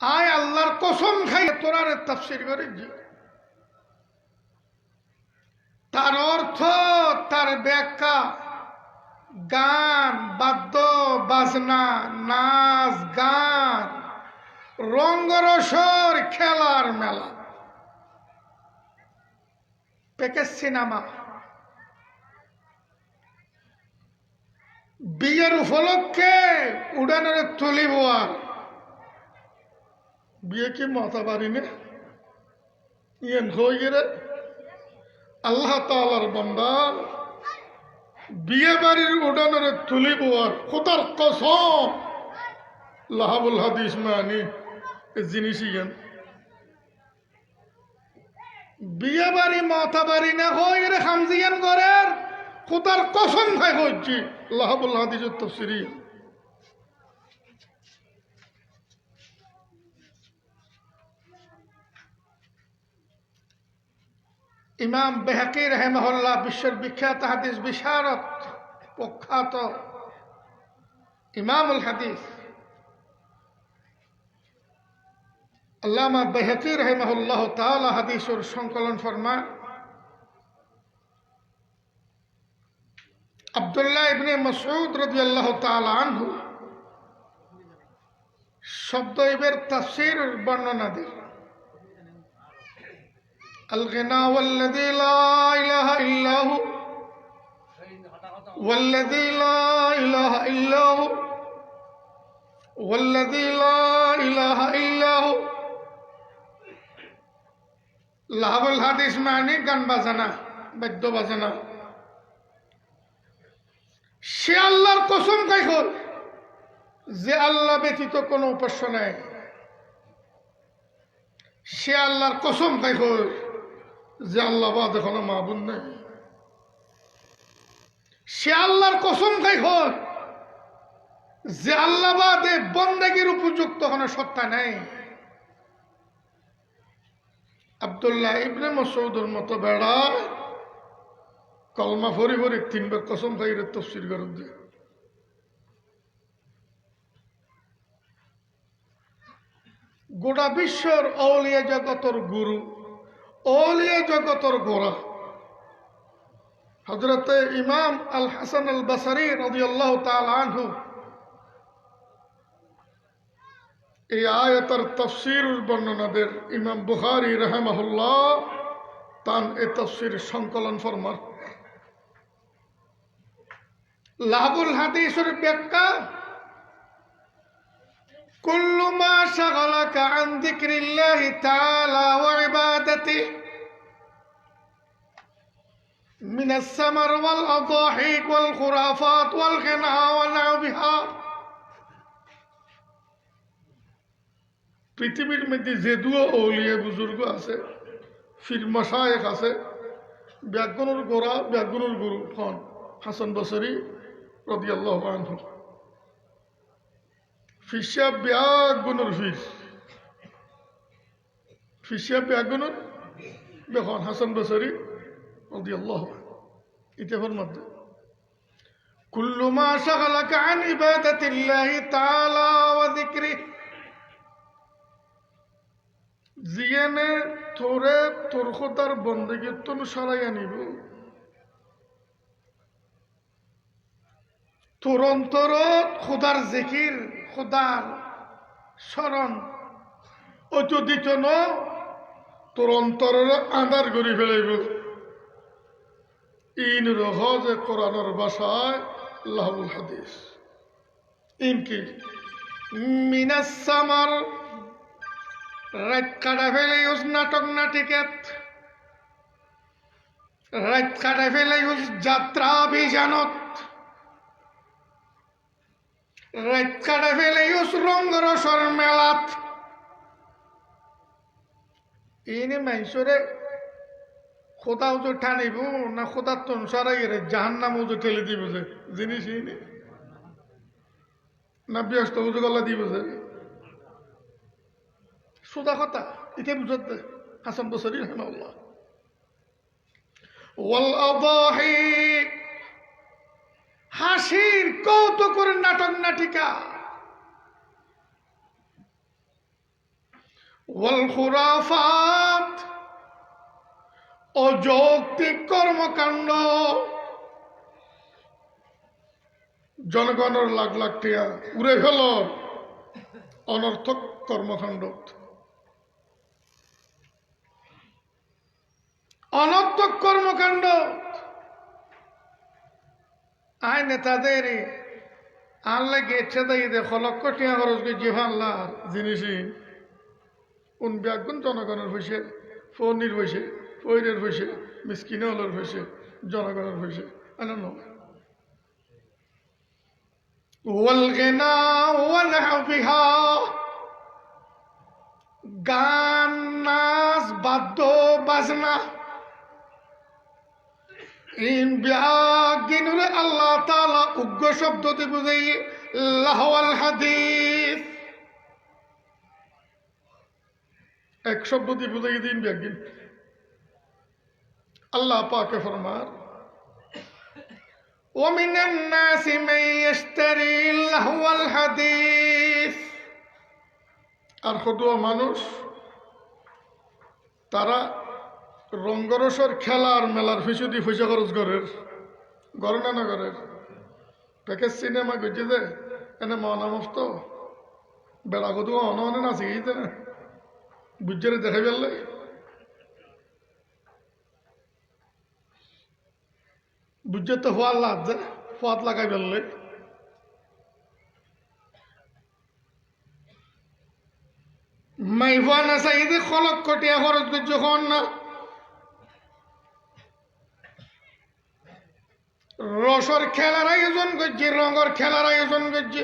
আয় আল্লাহর কসম খাই তোরারে তাফসীর করে তার অর্থ তার ব্যাখ্যা গান বাদ্য বাজনা নাচ গান রঙ্গরসর খেলার মেলা প্যাকেজ সিনেমা বিয়ের উপলক্ষে উড়ানের তুলিব আর বিয়ে কি মাথা পারি না ইয়েন হয়ে গেলে আল্লাহ তাআলার বান্দা বিয়ে বাড়ির উড়ানের তুলিব আর খোদার কসম লাহাবুল হাদিস মানি জিনিস ইয়েন বিয়ে বাড়ি মাথা বাড়ি না হয়ে গেলে খামজিয়ান করেন খোদার কসম খাই হচ্ছি লাহাবুল হাদিসের তাফসীর ইমাম বেহাকি রাহিমাহুল্লাহ বিশ্বের বিখ্যাত হাদিস বিশারদ প্রখ্যাত ইমামুল হাদিস আল্লামা বেহাকি রাহিমাহুল্লাহ তাআলা হাদিসের সংকলন ফরমান আব্দুল্লাহ ইবনে মাসউদ রাদিয়াল্লাহু তাআলা আনহু শব্দ এর তাফসীর বর্ণনা দেন الغنى والذي لا إله إلا هو والذي لا إله إلا هو والذي لا إله إلا هو লাহাবুল হাদিস মানে গান বাজানা বাদ্য বাজানা সে আল্লাহর কসম খাই হল যে আল্লাহ ব্যতীত কোনো উপাস্য নাই সে আল্লাহর কসম খাই হল যে আল্লাহ বাদে কোনো মাবুদ নেই সে আল্লাহর কসম খাই হল যে আল্লাহ বাদে বন্দেগীর উপযুক্ত কোনো সত্তা নেই আব্দুল্লাহ ইবনে মাসউদের মতো বেড়া কলমা ফরি ফরি তিনবার কসম খাই রে তাফসীর করে দিয়ে গোটা বিশ্বর আউলিয়া জগতর গুরু আউলিয়া জগতর গোড়া হযরতে ইমাম আল হাসান আল বসরি রাদিয়াল্লাহু তাআলা আনহু এই আয়াতের তাফসীর বর্ণনা দেন ইমাম বুখারী রাহিমাহুল্লাহ তান এই তাফসীর সংকলন ফরমান লাহাবুল হাদিসের ব্যাখ্যা كل ما شغلك عن ذكر الله تعالى وعبادته من السمر والأضاحيك والخرافات والغنى ونحوها পৃথিবীর মধ্যে যে দুয়া আউলিয়া বুজুর্গ আছে ফির মাশায়েখ আছে ব্যাগুনুর গোরা ব্যাগুনুর গুরু হন হাসান বসরি রাদিয়াল্লাহু আনহু ফিশা ব্যাগুনুর ফিশা ব্যাগুনুর দেখুন হাসান বসরি রাদিয়াল্লাহু আনহু ইতিহাসের মধ্যে কুল্লু মা শাগালাকা আন ইবাদাতিল্লাহি তাআলা ওয়া যিকরিহি জিয়ানে তোরে তোর খোদার বন্দেগী তো সরাই আনিব তোর অন্তর খোদার জিকির খোদার স্মরণ অত দিত ন তোর অন্তরের আন্ধার করে ফেলাইব ইন রহজে কোরআনের ভাষায় লাহুল হাদিস ইন কি মিনাস সামার রাত কাটা ফেলে ইউজ নাটক নাটিকাত রাত কাটা ফেলে ইউজ যাত্রা অভিযানত রাত কাটা ফেলে ইউজ রঙ্গরসর মেলাত ইনি মানুষরে খোদাও তো টানিব না খোদার তন সরাই রে জাহান্নাম উজো ঠেলে দিব যে জিনিস ইনি না ব্যস্ত উজো গলা দিব যে সুদা কথা এটা বুঝতে হাসান বসরি রাহিমাহুল্লাহ ওয়াল আদাহি হাসির কৌতুকের নাটক নাটিকা ওয়াল খুরাফাত, অযৌক্তিক কর্মকাণ্ড, জনগণের লাখ লাখ টিয়া উড়ে ফেল অনর্থক কর্মকাণ্ড, অনর্থক কর্মকাণ্ড। আয় নেতাদের আনলে গেছে দেয় দেখ লক্ষ টিয়া খরচ করে যে আল্লাহর জিনিসই কোন ব্যাগুন জনগণের হয়েছে, ফনির হয়েছে, ফৈরের হয়েছে, মিসকিনলের হয়েছে, জনগণের হয়েছে। ওয়ালগিনা ওয়ানহফিহা, গান নাচ বাদ্য বাজনা, ইন বিয়াগিনুরে আল্লাহ তাআলা উগ্র শব্দতে বুঝাই লাহওয়াল হাদিস, এক শব্দ দিয়ে বুঝাই দিন বিয়াগিন। আল্লাহ পাকে ফরমান ومن الناس من يشتري لهو الحديث, আর খদুয়া মানুষ তারা রঙ্গরসর খেলার মেলার ফিসু দিয়ে পয়সা খরচ করের গণনা নগরের প্যাকেজ সিনেমা গেছে যে এনে মহানামস্ত বেড়া খদুয়া অনে নাচি গিয়েছে না বুঝে দেখা ফেললে বুঝে তো হওয়ার লাভ ফাত লাগাই ফেললে মাইফা না চাইতে খলক কটিয়া খরচ করছে খন না রসর খেলার আয়োজন করছে, রঙর খেলার আয়োজন করছে।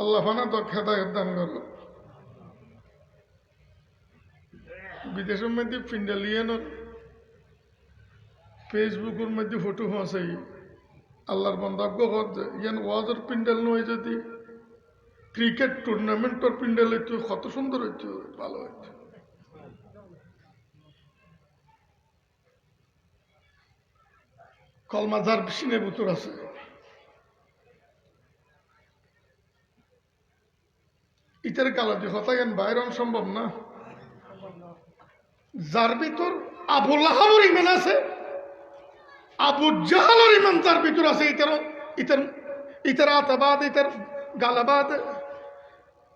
আল্লাহ ফানা তো হেদায়েত দান করো। বিদেশের মধ্যে পিন্ডালিয়ানোর ফেসবুকের মধ্যে ফটো হাসাই আল্লাহর বন্ধাজ্ঞ হচ্ছে ইয়ান ওয়াজের পিন্ডাল নয় যদি ক্রিকেট টুর্নামেন্টর পিন্ডাল হইতো কত সুন্দর হইতো, ভালো হইতো। কলমাজার সিনে বুতুর আছে, ইটার কালা দিয়ে হতা জ্ঞান বাইরন সম্ভব না। যার ভিতর আবু লাহাবর ইমান আছে, আবু জাহালের ইমান তার ভিতর আছে, ইতার ইতার ইতার আতাবাদ ইতার গালাবাদ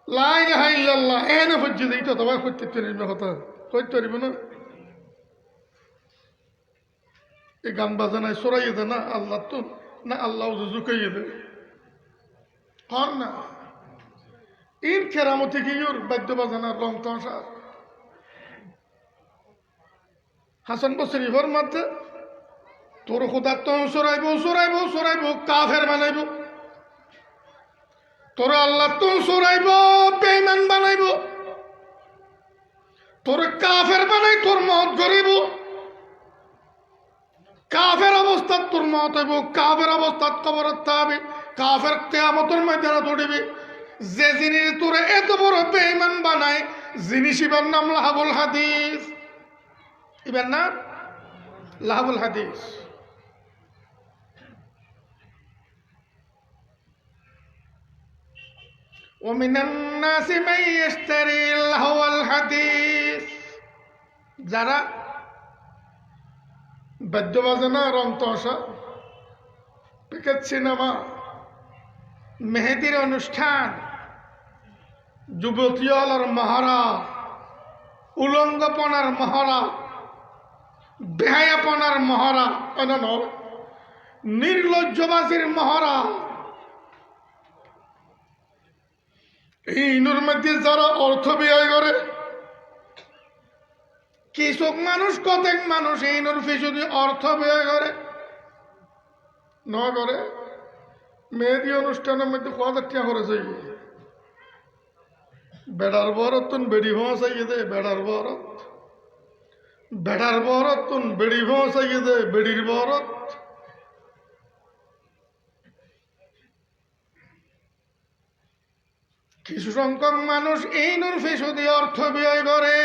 লা ইলাহা ইল্লাল্লাহ এনে হজ্জে দিত তবা করতে পারিবে কথা কইতে পারিবে না। এই গান বাজানায় সরাইয়ে দে না আল্লাহ তো না আল্লাহ জুকাইয়ে দে কর না ইন কেরামতি কি ওর বাদ্য বাজানার রং তামাশা। হাসান বসরি ফরমাতে তোর খোদার তো সরাইব সরাইব সরাইব কাফের বানাইব, তোর আল্লাহ তো সরাইব বেঈমান বানাইব, তোর কাফের বানাই তোর মত গরিব, কাফের অবস্থা তোর মত হইব, কাফের অবস্থা কবরত থাকবে, কাফের কিয়ামতের ময়দানে দৌড়িবে। যে জিনিস তোর এত বড় বেঈমান বানায় জিনিস ইবার নাম লাহাবুল হাদিস, ইবার নাম লাহাবুল হাদিস। ومن الناس من يشتري اللهو الحديث, যারা বাদ্য বাজনা রং তসা পিকেট সিনেমা মেহেদির অনুষ্ঠান যুবতীয়লার মহড়া উলঙ্গপনার মহড়া বেহায়াপনার মহড়া এমন নির্লজ্জবাজির মহড়া, এইনুর মধ্যে যারা অর্থ ব্যয় করে কৃষক মানুষ কতক মানুষ এইনুর পিছনে অর্থ ব্যয় করে ন করে মেহেদি অনুষ্ঠানের মধ্যে কত টাকা খরচ হয়ে গিয়ে বেড়ার বরত তুন বেড়ি ভাঁস আইয়ে দে, বেড়ার বরত বেড়ার বরত তুন বেড়ি ভাঁস আইয়ে দে, বেড়ির বরত কিছু সংখ্যক মানুষ এই নূর ফিসুদি অর্থ ব্যয় করে।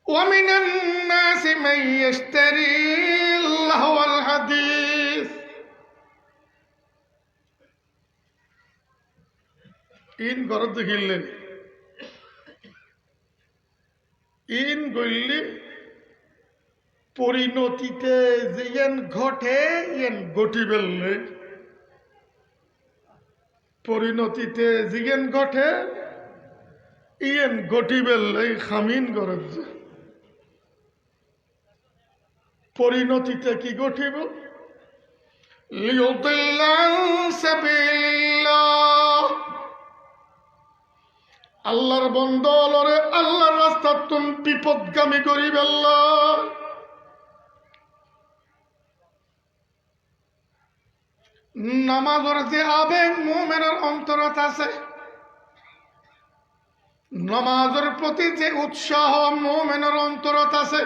ومن الناس من يشتري اللهو الحديث, ইন ঘরত দেখিলেন ইন গইলি পরিণতিতে যে ইয়েন ঘটে ইয়েন গটি বেললে পরিণতিতে জিগেন ঘটে ইয়েন গটি বেললে খামিন ঘরত যে পরিণতিতে কি ঘটিব লিউদিল্লা আন সাবিলিল্লাহ আল্লাহর বন্দলরে আল্লাহর রাস্তাতুন বিপদগামী করিবে আল্লাহ নামাজের যে আবেগ মুমিনের অন্তরত আছে নামাজের প্রতি যে উৎসাহ মুমিনের অন্তরত আছে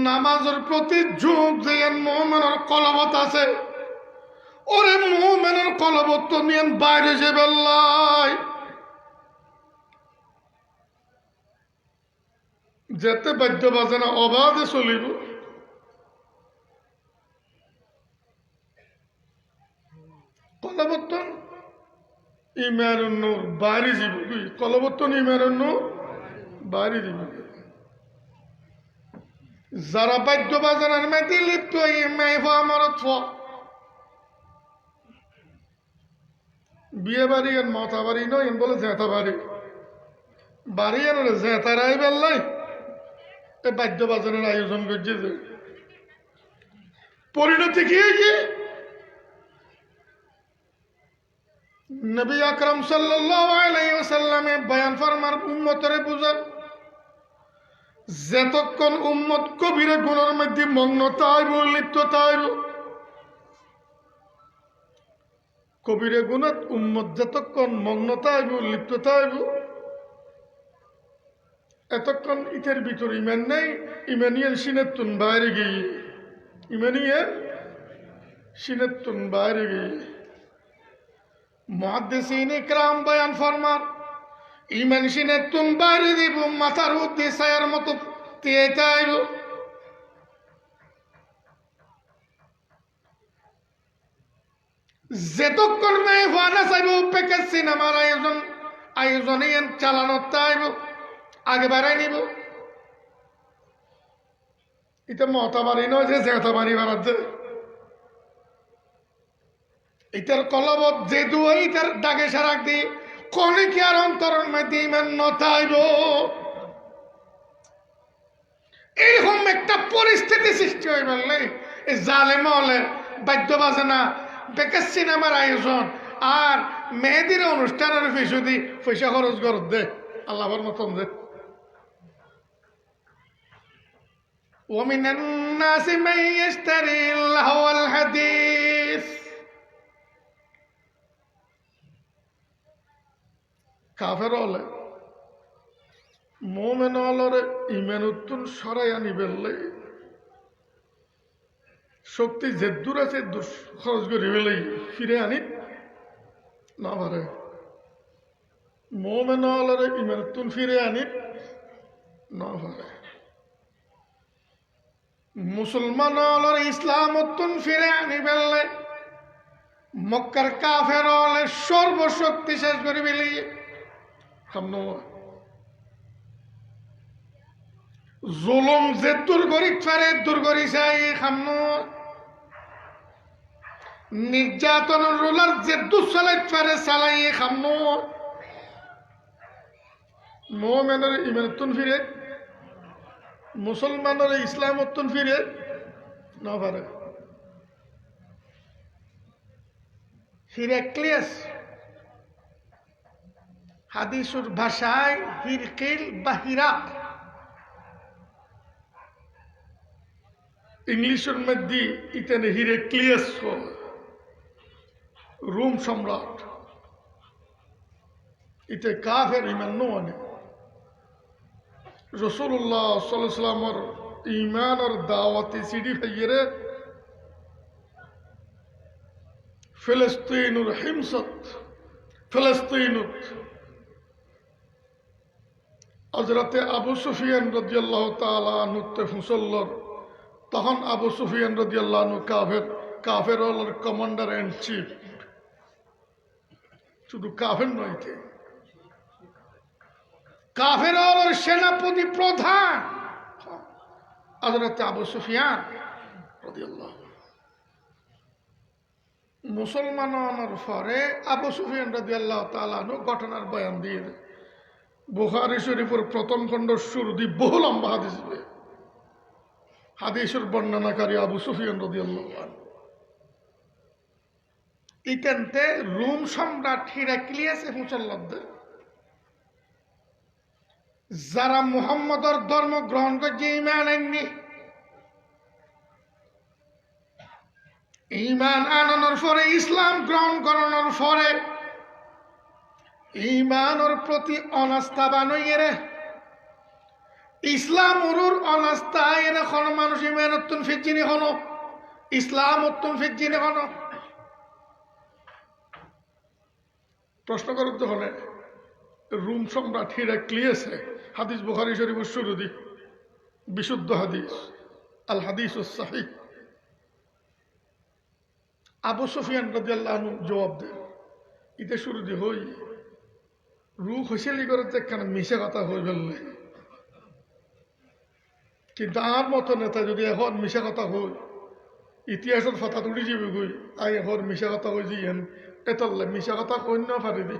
নামাজের প্রতি ঝোঁক যে মুমিনের কলবত আছে ওরে মুমিনের কলবত তো নিয়ে বাইরে যে বেল্লাই যেতে বাধ্য বাজে না অবাধে চলিব কলবর্তন ইমানের নূর বাইরে যাব কলবর্তন ইমানের নূর বাইরে যাব যারা বাদ্য বাজানোর মেয়েতে লিপ্ত আমার বিয়ে বাড়ি এর মাথা বাড়ি নয় এন বলে জেতা বাড়ি বাড়ি এর জেতারাই বেললাই এ বাদ্য বাজানোর আয়োজন করছে যে পরিণতি কি হয়েছে নবী আকরাম সাল্লাল্লাহু আলাইহি ওয়াসাল্লামে বয়ান ফরমার উম্মতরে বুঝার যতক্ষণ উম্মত কবিরা গুনার মধ্যে মগ্ন থাকবে লিপ্ত থাকবে কবিরা গুনাত উম্মত যতক্ষণ মগ্ন থাকবে লিপ্ত থাকবে এতক্ষণ ইতের ভিতর ইমান নেই ইমানিয়ান সিনেতুন বাইরে গিয়ে ইমানিয়ান সিনেতুন বাইরে গিয়ে মুহাদ্দিসিন ইকরাম বয়ান ফরমার ইমান সিনেতুন বাইরে দিব মাথার উদ্দে ছায়ার মতো তেয়ে তাইব যেতক্ষণ মেয়ে ফানা চাইব প্যাকেজ সিনেমার আয়োজনে চালানো তাইব আগে বাড়াই নিব এটা মতা বাড়ি নয় যে জেতা বাড়ি বাড়াচ্ছে এটার কলবত যে দুই ইটার ডাকে সারাক দি কণিকার অন্তরের মধ্যে ইমান নথাইব এইরকম একটা পরিস্থিতি সৃষ্টি হয়ে বললে এই জালেম হলে বাদ্য বাজনা বেকার সিনেমার আয়োজন আর মেহেদির অনুষ্ঠানের ফিসুদি পয়সা খরচ করত দে আল্লাহর মতন দে ومن الناس من يشتري اللهو الحديث কাফের হলে মোমেন হলরে ইমান উত্তন সরাই আনি বেললে শক্তি যে দূর আছে খরচ করে বেলে ফিরে আনি না পারে মোমেন হলরে ইমান উত্তন ফিরে আনি না পারে মুসলমান হলরে ইসলাম উত্তন ফিরে আনি বেললে মক্কার কাফের হলে সর্বশক্তি শেষ করে বেলে জুলুম যে দূর করি পারে দূর করি চাই খামনো নির্যাতন রোলার যে দূর চালাই পারে চালাই খামনো মোমেনের ইমানতুন ফিরে মুসলমানের ইসলামতুন ফিরে না পারে হিরাক্লিয়াস হাদিসুর ভাষায় হিরকিল বা হিরাক ইংলিশের মধ্যে ইতেনে হিরাক্লিয়াস রোম সম্রাট ইতে কাফের ইমান নয় রাসূলুল্লাহ সাল্লাল্লাহু আলাইহি ওয়াসাল্লামের ঈমানের দাওয়াতে সিডি ফাইরে ফিলিস্তিনুর হিমসত ফিলিস্তিনুত হযরতে আবু সুফিয়ান রাদিয়াল্লাহু তাআলা আনহু তে ফুসল্লর তখন আবু সুফিয়ান রাদিয়াল্লাহু আনহু কাফের হলের কমান্ডার ইন চিফ শুধু কাফের নইতে, কাফের হলের সেনাপতি প্রধান হযরত আবু সুফিয়ান রাদিয়াল্লাহু আনহু। মুসলমান হওয়ার পরে আবু সুফিয়ান রাদিয়াল্লাহু তাআলা আনহু ঘটনার বয়ান দিয়ে দেয়। বুখারী শরীফের প্রথম খণ্ড শুরু দিয়ে বহু লম্বা হাদিস, হাদিসের বর্ণনাকারী আবু সুফিয়ান রাদিয়াল্লাহু আনহু। ইতেনতে রোম সম্রাট হিরাক্লিয়াস মুসল্লাদের যারা মুহাম্মদের ধর্ম গ্রহণ করছে, ঈমান আননি, ঈমান আনানোর পরে, ইসলাম গ্রহণ করানোর পরে ঈমানের প্রতি অনাস্থা বানইয়ে ইসলাম ওর অনাস্থা এনে কোন মানুষ ঈমান উত্তম ফিজিনি হন, ইসলাম উত্তম ফিজিনি হন। প্রশ্ন করতে হলে রোম সম্রাট হিরাক্লিয়াসে হাদিস বুখারী শরীফের শুরু দি বিশুদ্ধ হাদিস আল হাদিস সাহিহ। আবু সুফিয়ান রাদিয়াল্লাহু আনহু জবাব দেন, ইতে শুরু দি হই রুখ হইসেলি করে কেন মিশে কথা হয়ে ফেললে, কিন্তু আমার মতো নেতা যদি এখন মিশা কথা হই ইতিহাসের কথা তুলি যাবে গই, আই এখন মিশা কথা হয়ে যাইয়েন এতলে মিশা কথা কই না পারি দি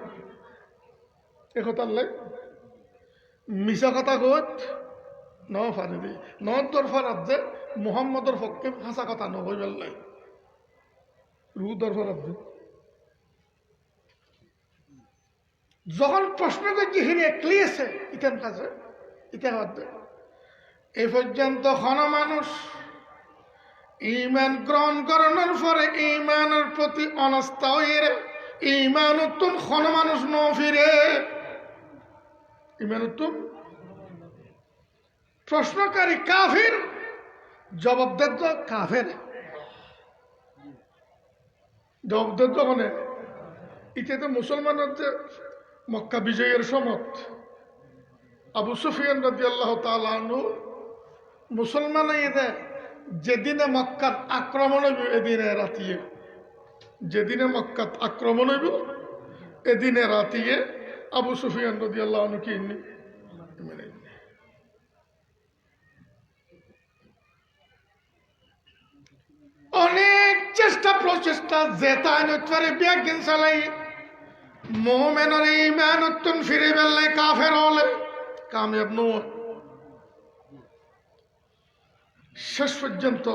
একথারলে মিশা কথা কত ন পারি দি নর ফারাত যে মুহাম্মদের পক্ষে হাসা কথা নকই ফেললাই রু দরফারাত যে যখন প্রশ্ন করছি হিরাক্লিয়াসে ইতেন কাছে ইতিহাস এই পর্যন্ত কোন মানুষ ঈমান গ্রহণ করানোর পরে ঈমানের প্রতি অনাস্থা হয়ে ঈমান উত্তম কোন মানুষ ন ফিরে ঈমান উত্তম। প্রশ্নকারী কাফির, জবাব দেন তো কাফের, জবাব দেন তো মানে ইতে তো মুসলমানের যে মক্কা বিজয়ের সমত আবু সুফিয়ান রাদিয়াল্লাহু তাআলা আনহু মুসলমান এদে যেদিনে মক্কাত আক্রমণ হইব এদিনে রাতিয়ে, যেদিনে মক্কাত আক্রমণ হইব এদিনে রাতিয়ে আবু সুফিয়ান রাদিয়াল্লাহু আনহু কি অনেক চেষ্টা প্রচেষ্টা জেতায় ব্যাগিন চালাই মোমেনের ঈমান উত্তম ফিরে বেললে কাফের হলে কামিয়াব নয়। শেষ পর্যন্ত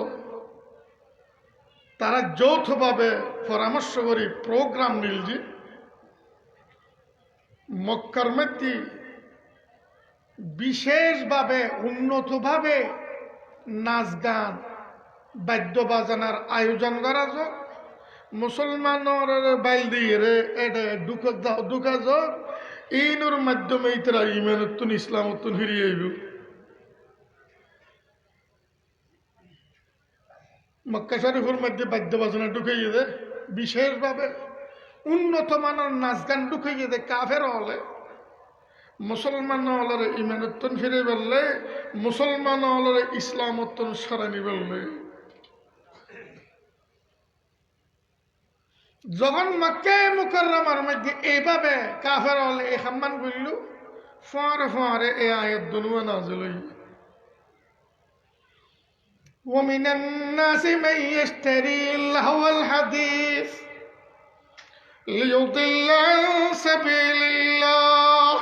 তারা যৌথভাবে পরামর্শ করে প্রোগ্রাম নিল যে মক্কার মধ্যে বিশেষভাবে উন্নতভাবে নাচ গান বাদ্য বাজানার আয়োজন করা যাক, মুসলমানের বাইল দিয়ে রে এটা ঢুকা যাক, এইনোর মাধ্যমে তারা ঈমান উত্তন ইসলাম উত্তন ফিরিয়ে আইব। মক্কা শরীফের মধ্যে বাদ্য বাজনা ঢুকাইয়ে দে, বিশেষভাবে উন্নত মানের নাচ গান ঢুকাইয়ে দে, কাফের হলে মুসলমান হলের ঈমান উত্তন ফিরে বেললে, মুসলমান হলের ইসলাম উত্তন সরানি বেললে। যখন মক্কা মুকাররমার মধ্যে এইভাবে কাফের হলে এই সম্মান করল, ফোয়ারে ফোয়ারে এই আয়াত দুনুয়া নাযিল হইল, ومن الناس من يشتري اللهو الحديث ليضل عن سبيل الله।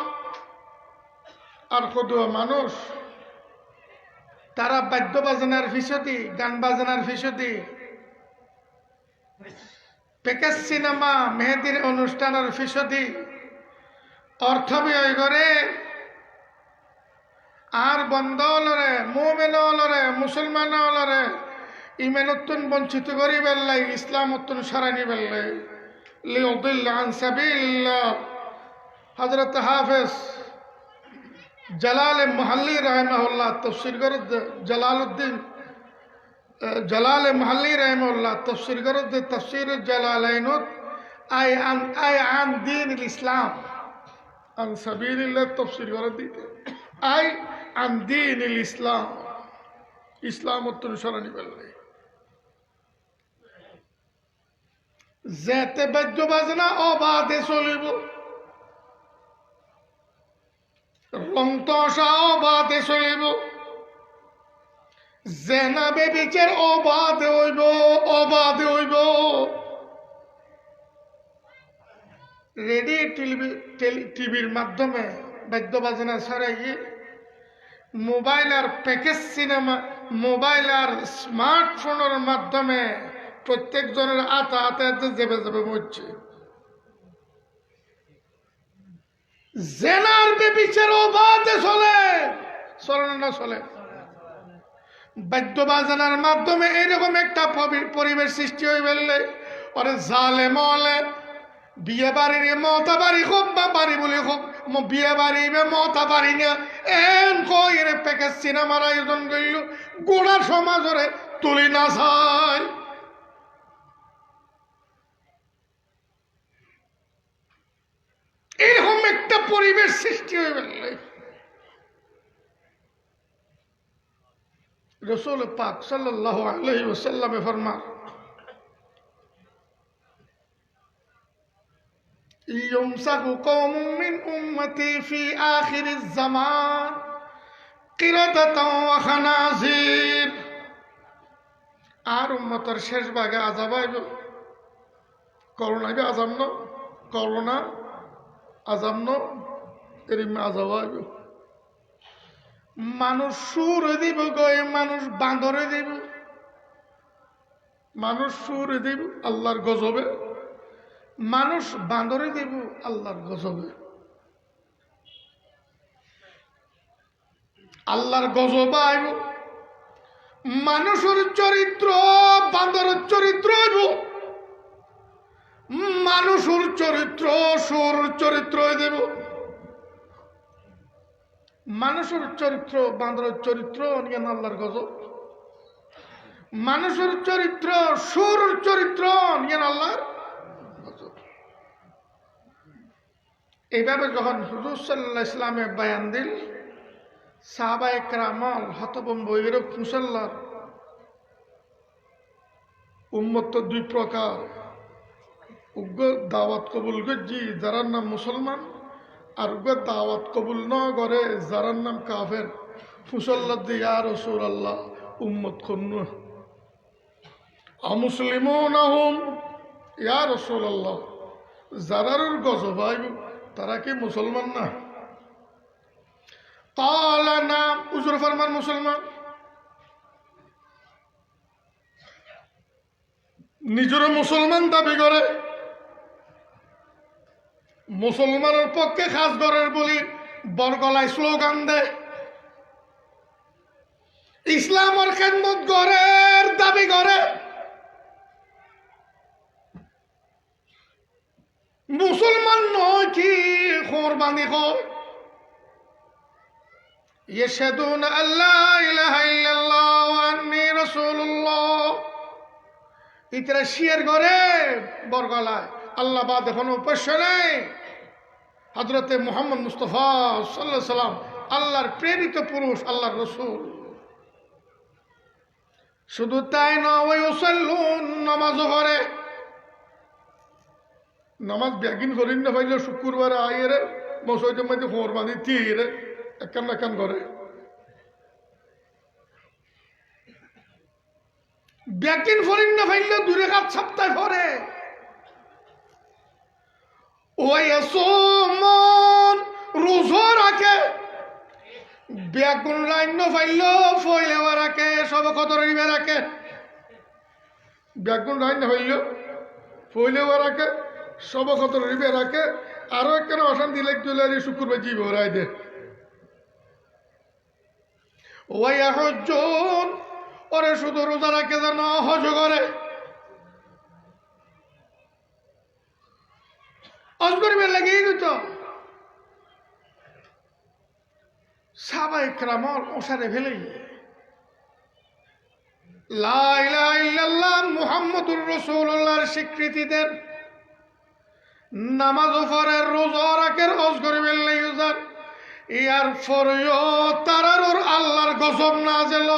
আর কত মানুষ তারা বাদ্য বাজনার ফিসতি, গান বাজনার ফিসতি, প্যাকেজ সিনেমা মেহেদির অনুষ্ঠানের ফিসতি অর্থ ব্যয় করে, আর বন্ধ হলরে মুমিন হলরে মুসলমান হলরে ঈমান উত্তন বঞ্চিত করি বেললাই, ইসলাম উত্তন সরানি বেললাই, লিউদিল্লা আন সাবিলিল্লাহ। হযরত হাফেজ জালাল মুহাল্লি রাহিমাহুল্লাহ তাফসীর করত, জালাল মুহাল্লি রাহিমাহুল্লাহ তাফসীর করত, তাফসীর জালালাইনত আই আন দীনিল ইসলাম আন সাবিলিল্লাহ তাফসীর করত দিতে আই আন দীনিল ইসলাম, ইসলাম উত্তর সরানি বেললাই। যেতে বাদ্য বাজনা অবাধে চলিব, রং তসা অবাধে চলিব, জেনা বেবিচার অবাধে হইব, অবাধে হইব। রেডিও টিভির মাধ্যমে বাদ্য বাজনা ছড়াইয়ে মোবাইল আর প্যাকেজ সিনেমা, মোবাইল আর স্মার্টফোনের মাধ্যমে প্রত্যেক জনের আতা আতা জেবে জেবে মরছে। জেনার বেবিচার অবাধে চলে, চলে না চলে? বাদ্য বাজনার মাধ্যমে এরকম একটা পরিবেশ সৃষ্টি হয়ে ফেললে ওরে জালে মলে বিয়ে বাড়ির মতা বাড়ি হোক বা বাড়ি বলে হোক, বিয়ে বাড়ি মতা বাড়ি না এন কইরে প্যাকেজ সিনেমার আয়োজন করল, গোড়া সমাজরে তুলি না যায়। এরকম একটা পরিবেশ সৃষ্টি হয়ে ফেললে রসুল পাক সাল্লাল্লাহু আলাইহি ওয়াসাল্লামে ফরমান, ইউমসাকু কওমুম মিন উম্মতি ফি আখিরিজ জামান কিরাদাতাও ওয়া খানাজির। আর উম্মতের শেষ ভাগে আযাব আইব, করোনা আইবে আযাব ন, করোনা আযাব ন, এরিমে আযাব আইব। মানুষ সুর দিব গয়ে, মানুষ বাঁদরে দিব, মানুষ সুর দিব আল্লাহর গজবে, মানুষ বাঁদরে দিব আল্লাহর গজবে। আল্লাহর গজব আইব, মানুষের চরিত্র বাঁদরের চরিত্র আইব, মানুষের চরিত্র সুর চরিত্র দেব। মানুষের চরিত্র বাঁদরের চরিত্র নিয়েন আল্লাহর গজব, মানুষের চরিত্র সুর চরিত্র নিয়েন আল্লাহর গজব। এইভাবে যখন হুজুর সাল্লাল্লাহু আলাইহি ওয়াসাল্লামে বয়ান দিল, সাহাবায়ে কেরাম হতভম্ব হয়ে মুসল্লার উম্মত তো দুই প্রকার, উগ্র দাওয়াত কবুল করছি যারার নাম মুসলমান, আর উগ্র দাওয়াত কবুল ন করে যারার নাম কাফের। মুসল্লা দি ইয়া রাসূলুল্লাহ উম্মত খন্নু আমুসলিমুন আহুম, ইয়া রাসূলুল্লাহ যারার গজব আইব তারা কি মুসলমান না? কালা না, হুজুর ফরমান মুসলমান। নিজের মুসলমান দাবি করে, মুসলমানের পক্ষে খাস ঘরের বলি বরগলায় স্লোগান দেয়, ইসলামের খেদমত ঘরের দাবি করে, মুসলমান নয় কি কোরবানি কয়, ইয়াশহাদুনা আল্লা ইলাহা ইল্লাল্লাহ ওয়া আন্নী রাসূলুল্লাহ। ইতরা শিয়ের ঘরে বরগলায় আল্লাহ বাদ এখন উপাস্য নেই, হযরতে মুহাম্মদ মুস্তাফা সাল্লাল্লাহু আলাইহি সাল্লাম আল্লাহর প্রেরিত পুরুষ, আল্লাহর রাসূল। শুধু তাই নয়, ইউসাল্লুন নামাজও করে। নামাজ ব্যাগিন করেন না পাইলে শুক্রবারে আইরে মসজিদের মধ্যে কোরবানি তীরে একান একান করে, ব্যাগিন করেন না পাইলে দূরে কাজ সপ্তাহে পরে। ওই সোমন রোজা রাখে, ব্যাগুন রাইন্য পাইল ফইলেও রাখে, সব কত রিবে রাখে, ব্যাগুন রাইন্য হইল ফইলেও রাখে, সব কত রিবে রাখে। আরো একখানে অশান্তি লাগলে শুক্রবার জীব রায় দে। ওই হজ্জন ওরে শুধু রোজা রাখে যেন হজ করে, হজ করিবে লেগেই গেছ। সাহাবায়ে কেরাম ওসারে ফেলেই লা ইলাহা ইল্লাল্লাহ মুহাম্মাদুর রাসূলুল্লাহর স্বীকৃতি দেন, নামাজ পড়ে রোজা রাখে, হজ করিবে লেগেছেন। ইয়ার পরেও তারার আল্লাহর গজব নাযিল,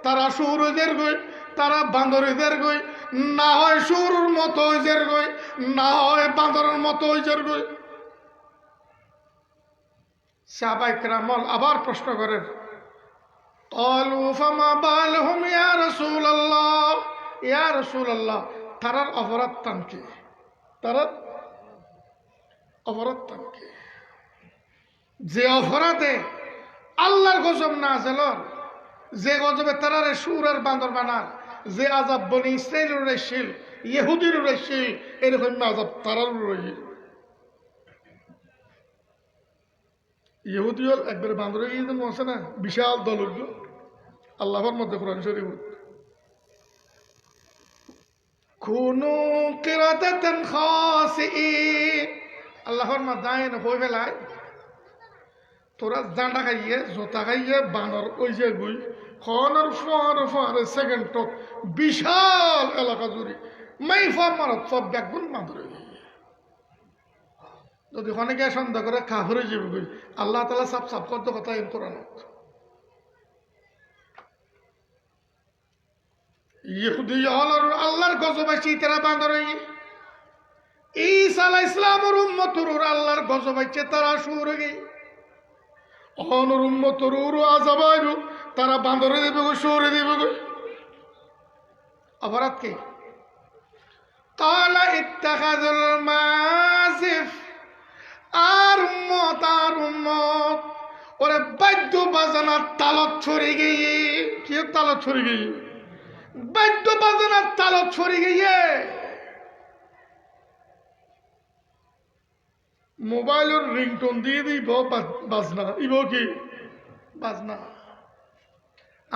তারা সুরদের গই, তারা বান্দরীদের গই, না হয় শুরুর মতো হইজের গই, না হয় বাঁদরের মতো হইজের গই। সাহাবায়ে কেরাম আবার প্রশ্ন করেন, ক্বালু ফামা বালহুম ইয়া রাসূলুল্লাহ, ইয়া রাসূলুল্লাহ, তারার অপরাধ টান কি? তারার অপরাধ টান কি? যে অপরাধে আল্লাহর গজব না আসল, যে গজবে তারারে সুর আর বান্দর বানার, যে আজাব বনি ইসরাইলের রইছিল, ইহুদির রইছিল, এরকম আজাব তারার রইল। ইহুদি হল একবার বান্দর গিয়ে আছে না, বিশাল দল উঠল আল্লাহর মধ্যে কোরআন শরীফ, কুনু কিরাতাতান খাসিইন, আল্লাহর মধ্যে আইন হয়ে ফেলায় তোরা জাঁটা খাইয়ে জোতা খাইয়ে বানর ওই যে গুই খনের ফোয়ারে সেকেন্ড বিশাল এলাকা জুড়ে মাই মারত সব ব্যাগুন বাঁধরে যদি অনেকে সন্দেহ করে কাফরে যাবে গুই, আল্লাহ তালা সাপ সাপ করতে কথা এম কোরআন। ইহুদি আল্লাহর গজবাইছি তারা বাঁধরে, ঈসা আলাইহিস সালামের উম্মতের আল্লাহর গজবাইছে তারা সুর গই, অনর উম্মতের আযাব আইব তারা বাঁদরে দেবে গো, সুরে দেবে গো। অপরাধ কি? কালা ইত্তাখাযুল মাযিফ, আর উম্মত ওরে বাদ্য বাজনার তালত ছড়ে গিয়ে, কি তালত ছড়ে গিয়ে? বাদ্য বাজনার তালত ছড়ে গিয়ে মোবাইলের রিংটোন দিয়ে দিব বাজনা, ইব কি বাজনা,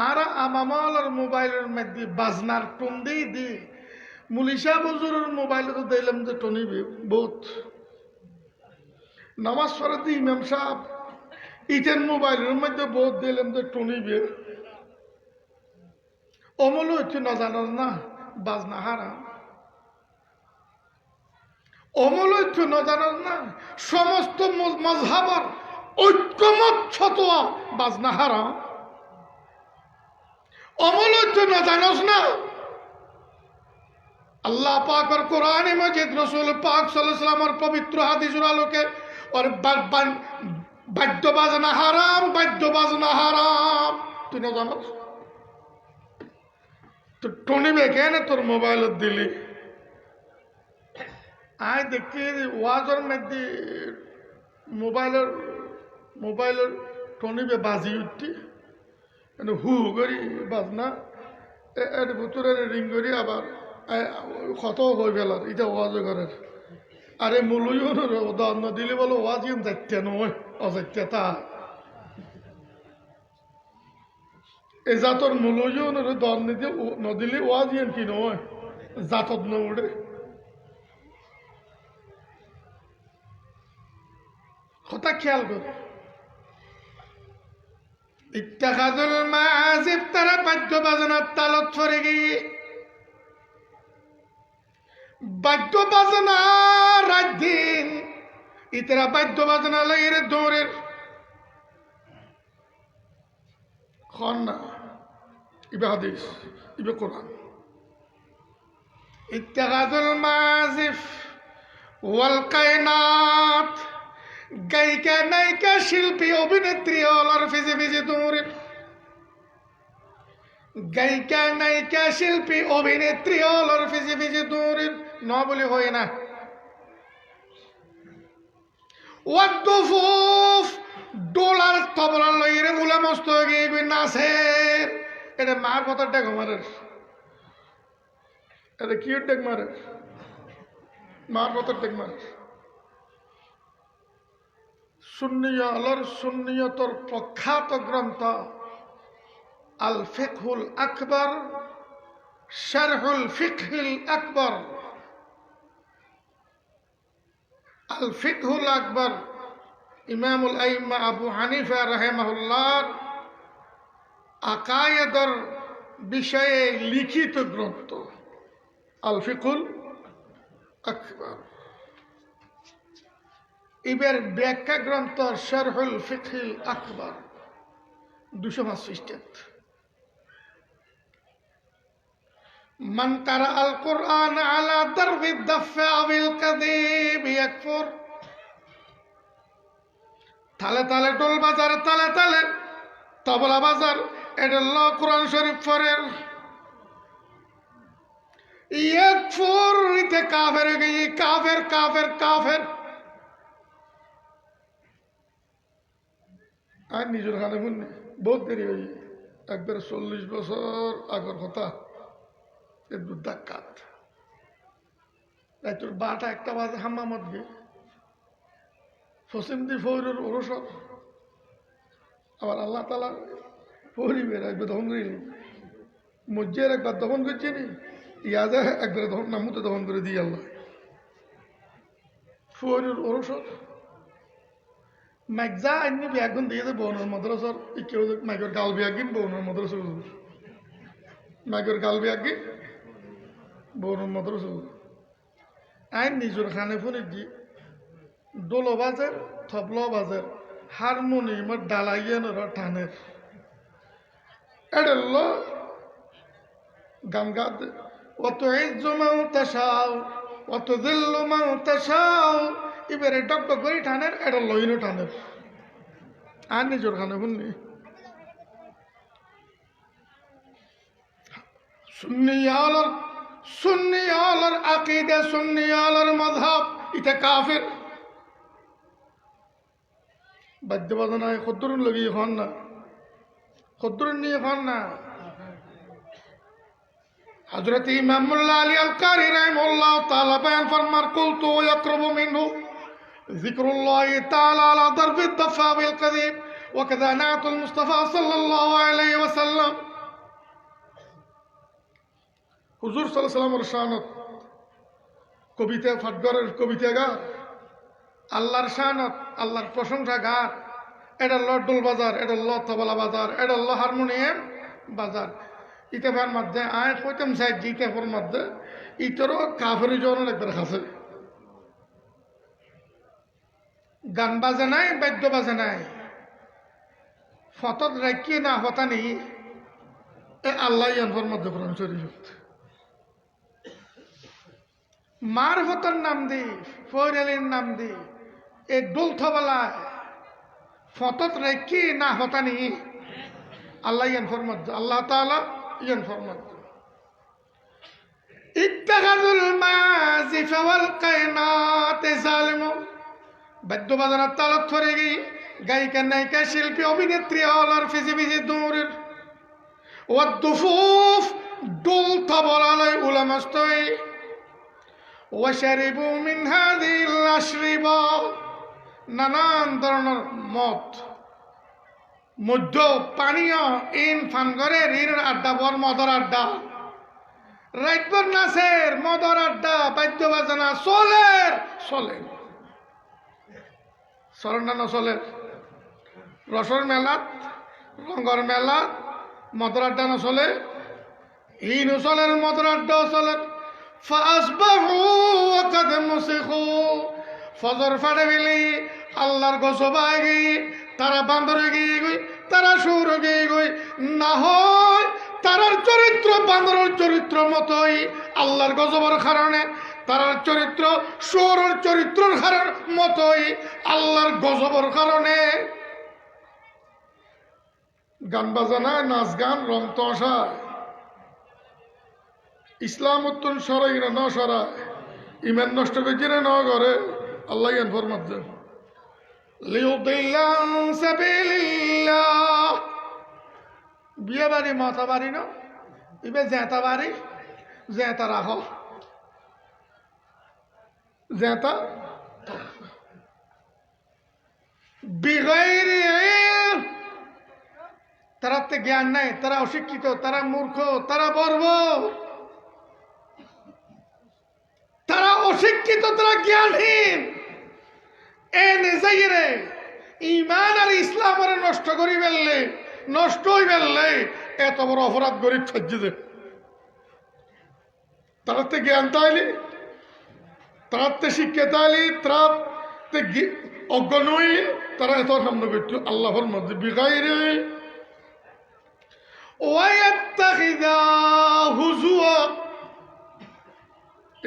আর আমামালার মোবাইলের মধ্যে বাজনার টোন দিয়ে দি মুলিশা বজুরের মোবাইলে তো দিলাম যে টনিবে বহুত নামাজ পড়ে দি ইমাম সাহেব ইটেন মোবাইলের মধ্যে বহুত দিলাম যে টনিবে, অমল হচ্ছে না জানো না বাজনা হারাম, অমল হচ্ছে না জানো না সমস্ত মজহাবের ঐক্যমত ছতোয়া বাজনা হারাম, অমল হচ্ছে না জানোস না আল্লাহ পাকের কোরআনে মাজিদ রাসূল পাক সাল্লাল্লাহু আলাইহি ওয়াসাল্লামের পবিত্র হাদিসের আলোকে আর বাদ্য বাজনা হারাম, বাদ্য বাজনা হারাম, তুই না জানোস? তো টনিবে কেন তোর মোবাইলত দিলি? আয় দেখি ওয়াজের মধ্যে মোবাইলের টনিবে বাজি উঠতি হু করি বাজনা এর ভিতরে রিং করি আবার কত হয়ে গেলার এটা ওয়াজ করার, আরে মূলইও দান দিলে বলো ওয়াজ ইন যাইতে নয় অযাইতে তা এ জাতর মূলইও দান নদিলে ওয়াজ ইন কি নয় জাতত ন উঠে। কথা খেয়াল কর, ইত্তাখাযুল মাযিফ, তারা বাদ্য বাজনার তালত ছড়ে গিয়ে বাদ্য বাজনা রাত দিন ইতারা বাদ্য বাজনা লাইয়ের দৌড়ের খন না, ইবে হাদিস ইবে কোরআন। ইত্তাখাযুল মাযিফ ওয়াল কায়নাত, গায়িকা নায়িকা শিল্পী অভিনেত্রী অলর ফিজে ফিজে দৌড়ের, গায়িকা নায়িকা শিল্পী অভিনেত্রী অলর ফিজে ফিজে দৌড়ের ন বলে হয় না। ওয়াদ্দুফুফ, ডোলার তবলা লইরে মুলা মস্ত হয়ে গিয়ে নাচে, এটা মার কথা ডেক মারের, এটা কি ডেক মারের, মার কথা ডেক মারের। সুন্নিয়তর প্রখ্যাত গ্রন্থ আল ফিকহুল আকবর, শারহুল ফিকহিল আকবর, আল ফিকহুল আকবর ইমামুল আইম্মা আবু হানিফা রাহিমাহুল্লাহ আকায়েদের বিষয়ে লিখিত গ্রন্থ আল ফিকহুল আকবর। এবার ব্যাখ্যা গ্রন্থ শারহুল ফিকহিল আকবর 265। মান কারা আল কোরআন আলা দারবি দাফা আবিল কাদিব ইয়াকফুর। তালে তালে ডোল বাজার, তালে তালে তবলা বাজার, এটা ল কোরআন শরীফ পড়ের। ইয়াকফুর ইতে কাফের গিয়ে কাফের কাফের কাফের। আর নিজের খানে শুননি বহুত দেরি হয়ে একবার 40 বছর আগর কথা। একটু ডাকাত রাইতুর 12টা বাজে হাম্মামত গে ফসিম দি ফৌরের ওরসব আবার আল্লাহ তালা পরিবের একবার দহন করিনি মজ্জের একবার দহন করছি নি ইয়াদে একবার দহন নামুতে দহন করে দিই আল্লাহ ফৌরের ওরসব মাইকজা আইনি বিয়াগুন দিয়ে দে বৌনের মাদ্রাসার কেউ মাইকের গাল বিয়াগিন বৌনের মাদ্রাসা মাইকের গাল বিয়াগিন বৌনের মাদ্রাসা আইন নিজের খানে ফোনে দি দোলো বাজের থবলো বাজের হারমোনিয়ামের ডালাইয়ের টানের এডেল গান গাদ অত ইজ্জু মাউতাশাও অত দিল্লু মাউতাশাও এবারে ডক ডক করে টানের এডেল লইনো টানের আর নিজের খানে শুননি সুন্নি আলার আকিদা সুন্নি আলার মাযহাব ইতে কাফির বাদ্য বাজনায় খদ্দুরুন লগিয়ে হন না খদ্দুরুন নিয়ে হন না হযরত ইমাম মুল্লা আলী আল কারি রাহিমাহুল্লাহ তাআলা বয়ান ফরমার কুলতু ইয়াকরবু মিনহু যিকরুল্লাহি তাআলা আলা দারবি দাফা বিল কাযীব ওয়া কাযা নাতুল মুস্তাফা সাল্লাল্লাহু আলাইহি ওয়াসাল্লাম। হুজুর সাল্লাল্লাহু আলাইহি ওয়াসাল্লামের শানত কবিতা ফাটগরের কবিতা গা আল্লাহর শানত আল্লাহর প্রশংসা গান এটা ল ডোল বাজার এটা ল তবলা বাজার এটা ল হারমোনিয়াম বাজার ইতেফার মধ্যে আয় কইতাম চাই জিতেফার মধ্যে ইতরও কাফের জন একবার খাসে গান বাজে নাই বাদ্য বাজে নাই ফতত রাখি না হতা নেই এ আল্লাহ ইয়ানফার মধ্যে কোরআন শরীফ মার হতার নাম দি ফয়রালির নাম দি এ ডোল থবলায় ফতত রেখি না হতানি আল্লাহ ইয়ানফার মধ্যে আল্লাহ তাআলা ইয়ানফার মধ্যে ইত্তাখাযুল মাযিফ ওয়াল কায়নাত জালিমু বাদ্য বাজানার তালত ধরে গিয়ে গায়িকা নায়িকা শিল্পী অভিনেত্রী হলার ফিজি ফিজি দৌড়ের ওয়াদ্দুফুফ ডোল তবলায় উলামাস্তই ওয়াশারিবু মিন হাযিল আশরিবা নানান ধরনের মদ মদ্য পানীয় ইন ফানগরের ইর আড্ডা বর মদর আড্ডা রাইতবর নাচের মদর আড্ডা বাদ্য বাজনা চলের চলে চলেন না নচলে রসর মেলাত রঙর মেলাত মদর আড্ডা নচলে ইনও চলেন মদর আড্ডাও চলে فأصبحوا وقد مسخوا ফজর ফাড়ে মিলি আল্লাহর গজবায় গই তারা বান্দরে গিয়ে গই তারা সুর গিয়ে গই না হয় তারার চরিত্র বান্দরের চরিত্র মতোই আল্লাহর গজবের কারণে তারার চরিত্র সুরের চরিত্রের মতোই আল্লাহর গজবের কারণে গান বাজানায় নাচ গান রং তমাশায় ইসলাম উত্তন সরাই না ন সরায় ইমান নষ্ট করছি না ন করে আল্লাহ ইয়ানফার মধ্যে লিউদিল্লান সাবিলিল্লাহ বিয়ে বাড়ি মাথা বাড়ি না ইবে জেতা বাড়ি জেতা রাখ জেতা বিগাইরি ইলম তারাতে জ্ঞান নাই তারা অশিক্ষিত তারা মূর্খ তারা বর্বর তারা অশিক্ষিত তারা জ্ঞানহীন এ নিজেরে ইমান আর ইসলামের নষ্ট করি ফেললে নষ্ট হয়ে ফেললে এত বড় অপরাধ গরিব সজ্জিদে তারাতে জ্ঞান তাইলি তারাতে শিক্ষা তাইলি তারাতে অজ্ঞ নই তারা এত সামনে করতো আল্লাহর মধ্যে বিগাইরে ওয়ায়াত্তাখিযা হুজুয়া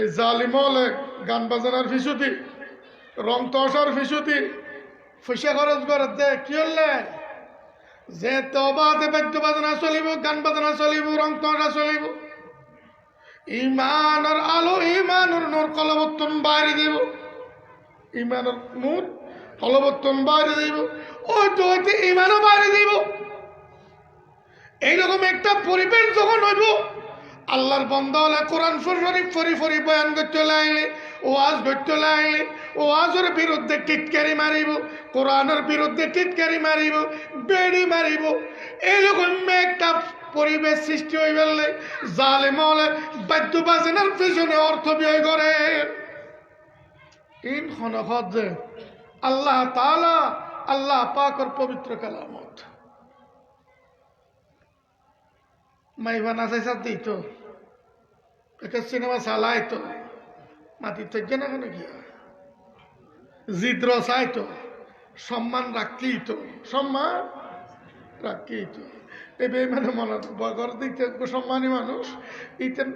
এই জালিম হলে গান বাজানোর ফিসুতি রং তসার ফিসুতি পয়সা খরচ করে দে কি হলে যে তবাতে বাদ্য বাজনা চলিব গান বাজনা চলিব রং তসা চলিব ইমানের আলো ইমানের নূর কলবর্তন বাইরে দিব ইমানের নূর কলবর্তন বাইরে দিব ওই তো হইতে ইমানও বাইরে দিব। এইরকম একটা পরিবেশ যখন হইব আল্লাহর বান্দা হলে কোরআন শরীফ ফরি ফরি বয়ান করতে লাগলে ওয়াজ করতে লাগলে ওয়াজের বিরুদ্ধে টিটকারি মারিব কোরআনের বিরুদ্ধে টিটকারি মারিব বেড়ি মারিব এইরকম একটা পরিবেশ সৃষ্টি হয়ে গেলে জালেম হলে বাদ্য বাজনার পিছনে অর্থ ব্যয় করে ইন খনখত যে আল্লাহ তাআলা আল্লাহ পাকের পবিত্র কালামত মাইবা নাচাই সাথ দিত একটা সিনেমা চালাইতো মাটি থেকে না কেন কি জিদ্র চাইতো সম্মান রাখতেই তো সম্মান রাখতেই তো এই বেমানে মনে বগর দিকে সম্মানী মানুষ ইতেন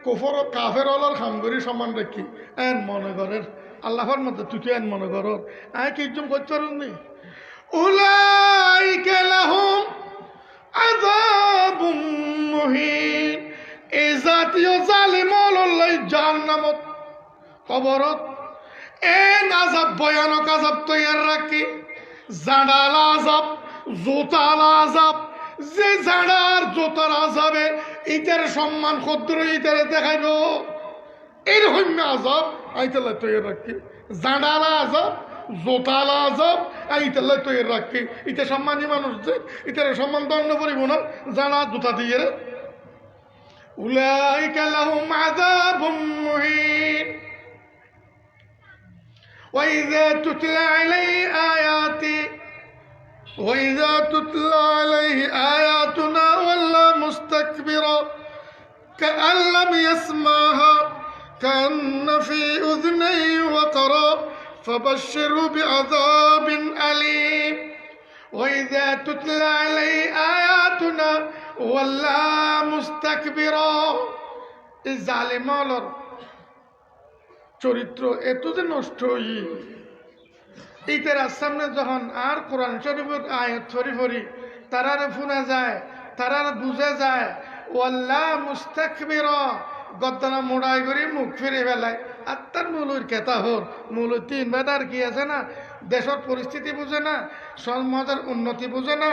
কুফর কাফের অলর খামগরি সম্মান রাখি এন মনে করেন আল্লাহর মধ্যে তুই তো এন মনে কর আয় কি ইজ্জম করতে পারি উলাইকা লাহুম আযাবুম মুহিন এই জাতীয় জালিম হলাই জাহান্নামত কবরত এন আযাব ভয়ানক আযাব তৈয়ার রাখি জাঁড়াল আযাব জোতাল আযাব যে জাঁড়ার জোতার আযাবে ইতার সম্মান ক্ষুদ্র ইতারে দেখাইব এরকম আযাব আইতাল্লাহ তৈয়ার রাখি জাঁড়াল আযাব জোতাল আযাব আইতাল্লাহ তৈয়ার রাখি ইটা সম্মানী মানুষ যে ইতারে সম্মান দণ্ড করিব না জাঁড়া জোতা দিয়ে উলাইকা লাহুম আযাবুম মুহিন وإذا تتلى عليه آياتنا ولى مستكبرا كأن لم يسمعها كأن في أذنيه وقرا فبشره بعذاب أليم وإذا تتلى عليه آياتنا ولى مستكبرا الظالم চরিত্র এত যে নষ্ট হই এইটার সামনে যখন আর কোরআন শরীফের আয়াত শরীফরি তারারে শোনা যায় তারারে বুঝা যায় ওয়াল্লা মুস্তাকবিরা গদ্দানা মোড়াই করে মুখ ফিরে ফেলায় আর তার মূলর কেতা হর মূল তিন বেদার কি আছে না দেশের পরিস্থিতি বুঝে না সমাজের উন্নতি বুঝে না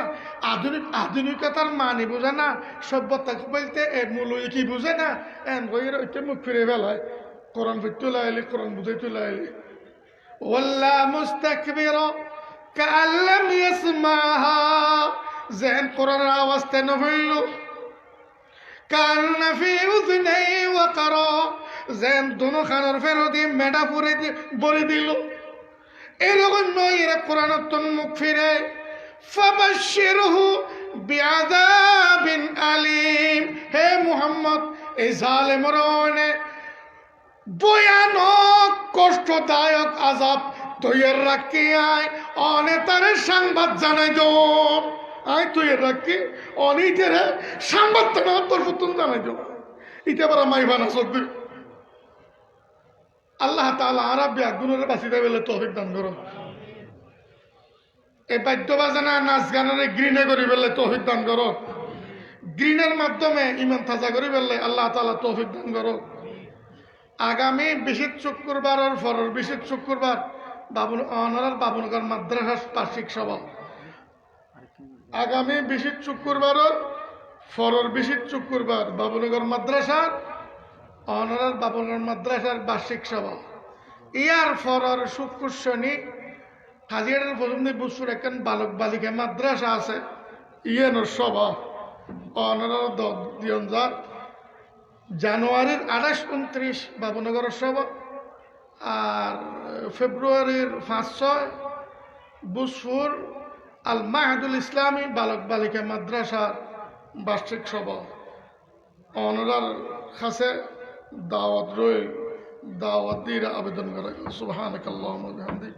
আধুনিকতার মানি বুঝে না সভ্যতা বলতে মূল কি বুঝে না এন বইয়ের ওইটা মুখ ফিরে ফেলায় কোরআন ফিরতে লাইলে কোরআন বুঝাইতে লাইলে ওয়াল্লা মুস্তাকবিরা কাআন লাম ইয়াসমাহা যেন কোরআনের আওয়াজ তেন হইল কান্না ফি উযনাই ওয়াকরা যেন দুনো খানের ফেরদি মেডা পুরে বলে দিল এরকম নয় এরা কোরআনের তন মুখ ফিরে ফাবাশশিরহু বিআযাবিন আলিম হে মুহাম্মদ এই জালেমের ভয়ানক কষ্টদায়ক আযাব তৈয়ার রাখি আয় অনেতারে সংবাদ জানাই দো আয় তৈয়ার রাখি অনেতারে সংবাদ পরিবর্তন জানাই দো এটা বড় মাইবানা সত্যি আল্লাহ তাআলা আরবি আগুনের বাঁচিতে বেলে তৌফিক দান করো এই বাদ্য বাজনা নাচ গানের গ্রিনে করি বেলে তৌফিক দান করো গ্রিনের মাধ্যমে ইমান তাজা করি বেলে আল্লাহ তাআলা তৌফিক দান করো আগামী 20 শুক্রবারের পরের 20 শুক্রবার বাবুনগর মাদ্রাসা বার্ষিক সভা আগামী 20 শুক্রবারের পরের 20 শুক্রবার বাবুনগর মাদ্রাসার বাবুনগর মাদ্রাসার বার্ষিক সভা ইয়ার পরের শুক্র শনি কাজিয়ারের প্রথম বুঝুর একখান বালক বালিকা মাদ্রাসা আছে ইয়ানোর সভা অনার জানুয়ারির 28-29 বাবুনগরের সভা আর ফেব্রুয়ারির 5-6 বুসফুর আল মাহাদুল ইসলামী বালক বালিকা মাদ্রাসার বার্ষিক সভা অনার কাছে দাওয়াত রয়ে দাওয়াত দিয়ে আবেদন করা গেল সুবহানাকাল্লাহুম্মা ওয়া বিহামদিক।